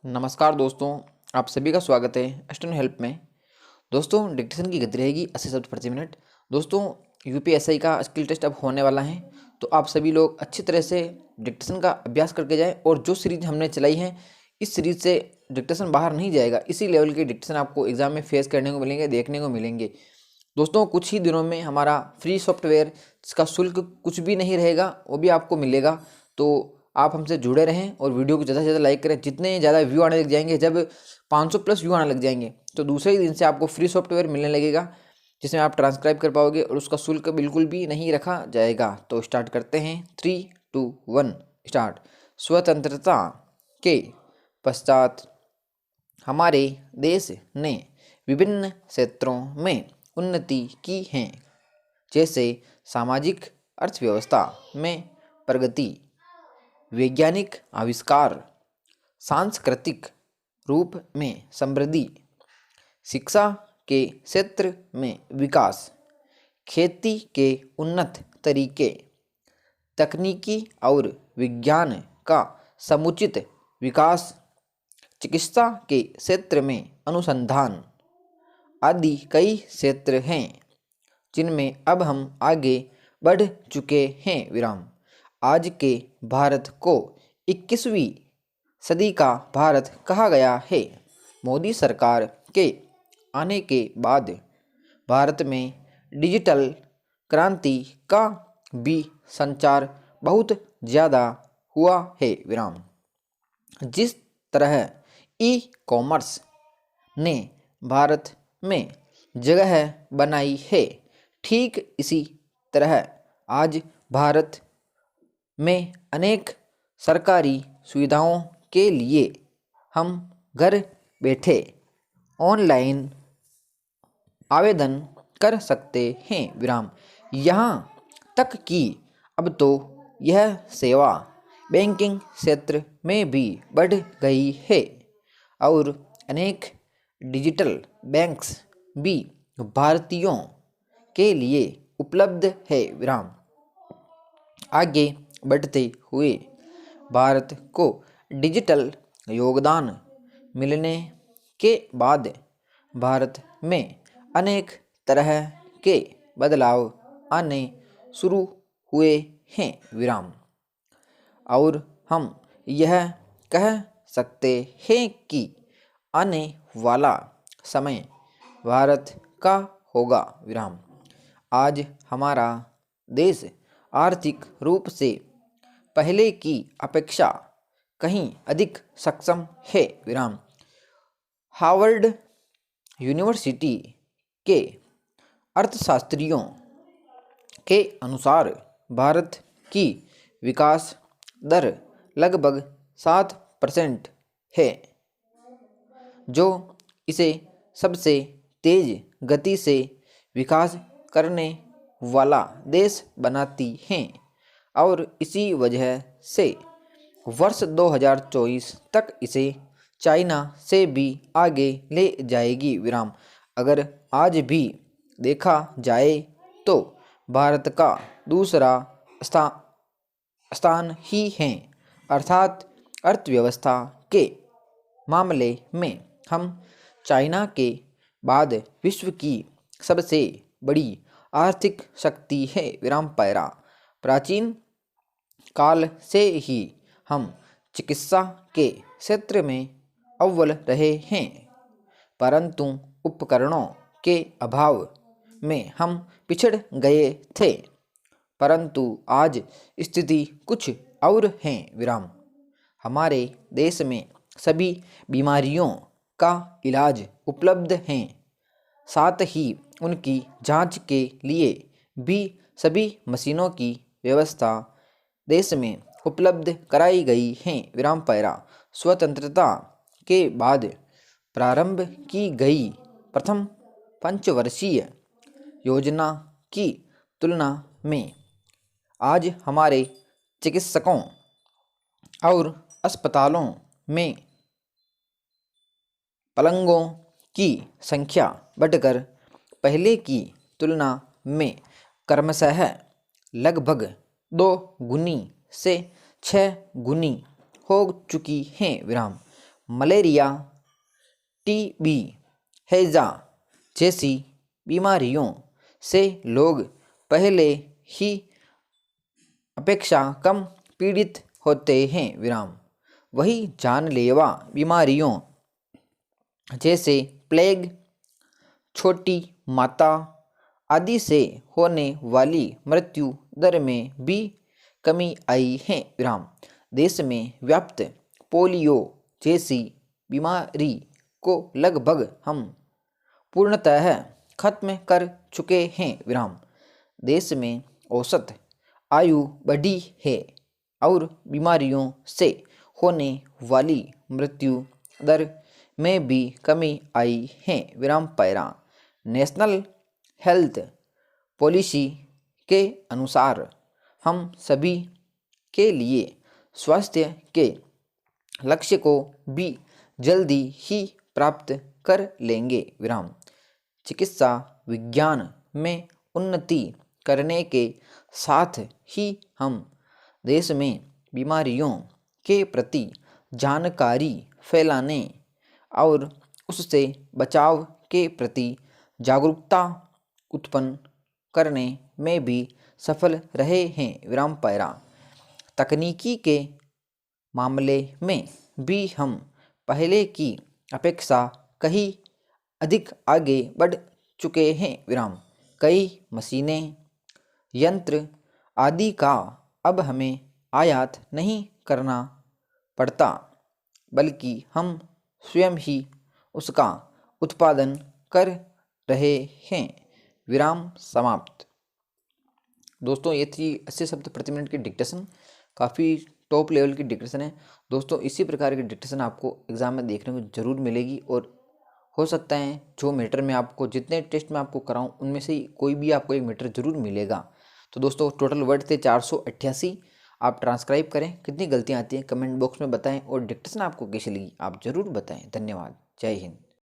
नमस्कार दोस्तों, आप सभी का स्वागत है स्टूडेंट हेल्प में। दोस्तों, डिक्टेशन की गति रहेगी 80 शब्द प्रति मिनट। दोस्तों, यूपीएसआई का स्किल टेस्ट अब होने वाला है, तो आप सभी लोग अच्छी तरह से डिक्टेशन का अभ्यास करके जाएं। और जो सीरीज हमने चलाई है, इस सीरीज से डिक्टेशन बाहर नहीं जाएगा। इसी लेवल के डिक्टेशन आपको एग्जाम में फेस करने को मिलेंगे, देखने को मिलेंगे। दोस्तों, कुछ ही दिनों में हमारा फ्री सॉफ्टवेयर जिसका शुल्क कुछ भी नहीं रहेगा, वो भी आपको मिलेगा। तो आप हमसे जुड़े रहें और वीडियो को ज़्यादा से ज़्यादा लाइक करें। जितने ज़्यादा व्यू आने लग जाएंगे, जब 500 प्लस व्यू आने लग जाएंगे, तो दूसरे ही दिन से आपको फ्री सॉफ्टवेयर मिलने लगेगा, जिसमें आप ट्रांसक्राइब कर पाओगे और उसका शुल्क बिल्कुल भी नहीं रखा जाएगा। तो स्टार्ट करते हैं। 3, 2, 1 स्टार्ट। स्वतंत्रता के पश्चात हमारे देश ने विभिन्न क्षेत्रों में उन्नति की है, जैसे सामाजिक अर्थव्यवस्था में प्रगति, वैज्ञानिक आविष्कार, सांस्कृतिक रूप में समृद्धि, शिक्षा के क्षेत्र में विकास, खेती के उन्नत तरीके, तकनीकी और विज्ञान का समुचित विकास, चिकित्सा के क्षेत्र में अनुसंधान आदि कई क्षेत्र हैं जिनमें अब हम आगे बढ़ चुके हैं। विराम। आज के भारत को 21वीं सदी का भारत कहा गया है। मोदी सरकार के आने के बाद भारत में डिजिटल क्रांति का भी संचार बहुत ज़्यादा हुआ है। विराम। जिस तरह ई कॉमर्स ने भारत में जगह बनाई है, ठीक इसी तरह आज भारत में अनेक सरकारी सुविधाओं के लिए हम घर बैठे ऑनलाइन आवेदन कर सकते हैं। विराम। यहाँ तक कि अब तो यह सेवा बैंकिंग क्षेत्र में भी बढ़ गई है और अनेक डिजिटल बैंक्स भी भारतीयों के लिए उपलब्ध है। विराम। आगे बढ़ते हुए भारत को डिजिटल योगदान मिलने के बाद भारत में अनेक तरह के बदलाव आने शुरू हुए हैं। विराम। और हम यह कह सकते हैं कि आने वाला समय भारत का होगा। विराम। आज हमारा देश आर्थिक रूप से पहले की अपेक्षा कहीं अधिक सक्षम है। विराम। हार्वर्ड यूनिवर्सिटी के अर्थशास्त्रियों के अनुसार भारत की विकास दर लगभग 7% है, जो इसे सबसे तेज गति से विकास करने वाला देश बनाती हैं और इसी वजह से वर्ष 2024 तक इसे चाइना से भी आगे ले जाएगी। विराम। अगर आज भी देखा जाए तो भारत का दूसरा स्थान ही है, अर्थात अर्थव्यवस्था के मामले में हम चाइना के बाद विश्व की सबसे बड़ी आर्थिक शक्ति है। विराम। पैरा। प्राचीन काल से ही हम चिकित्सा के क्षेत्र में अव्वल रहे हैं, परंतु उपकरणों के अभाव में हम पिछड़ गए थे। परंतु आज स्थिति कुछ और है। विराम। हमारे देश में सभी बीमारियों का इलाज उपलब्ध हैं, साथ ही उनकी जांच के लिए भी सभी मशीनों की व्यवस्था देश में उपलब्ध कराई गई है। विराम। पैरा। स्वतंत्रता के बाद प्रारंभ की गई प्रथम पंचवर्षीय योजना की तुलना में आज हमारे चिकित्सकों और अस्पतालों में पलंगों की संख्या बढ़कर पहले की तुलना में क्रमशः लगभग 2 गुनी से 6 गुनी हो चुकी है। विराम। मलेरिया, टीबी, हैजा जैसी बीमारियों से लोग पहले ही अपेक्षा कम पीड़ित होते हैं विराम। वही जानलेवा बीमारियों जैसे प्लेग, छोटी माता आदि से होने वाली मृत्यु दर में भी कमी आई है विराम। देश में व्याप्त पोलियो जैसी बीमारी को लगभग हम पूर्णतः खत्म कर चुके हैं विराम। देश में औसत आयु बढ़ी है और बीमारियों से होने वाली मृत्यु दर में भी कमी आई है विराम पैरा। नेशनल हेल्थ पॉलिसी के अनुसार हम सभी के लिए स्वास्थ्य के लक्ष्य को भी जल्दी ही प्राप्त कर लेंगे विराम। चिकित्सा विज्ञान में उन्नति करने के साथ ही हम देश में बीमारियों के प्रति जानकारी फैलाने और उससे बचाव के प्रति जागरूकता उत्पन्न करने में भी सफल रहे हैं विराम पैरा। तकनीकी के मामले में भी हम पहले की अपेक्षा कहीं अधिक आगे बढ़ चुके हैं विराम। कई मशीनें, यंत्र आदि का अब हमें आयात नहीं करना पड़ता, बल्कि हम स्वयं ही उसका उत्पादन कर रहे हैं विराम समाप्त। दोस्तों ये थी 80 शब्द प्रति मिनट की डिक्टेशन। काफ़ी टॉप लेवल की डिक्टेशन है दोस्तों। इसी प्रकार की डिक्टेशन आपको एग्ज़ाम में देखने को ज़रूर मिलेगी और हो सकता है जो मीटर में आपको जितने टेस्ट में आपको कराऊं उनमें से कोई भी आपको एक मीटर ज़रूर मिलेगा। तो दोस्तों टोटल वर्ड थे 488। आप ट्रांसक्राइब करें, कितनी गलतियाँ आती हैं कमेंट बॉक्स में बताएं और डिक्टेशन आपको कैसी लगी आप ज़रूर बताएं। धन्यवाद। जय हिंद।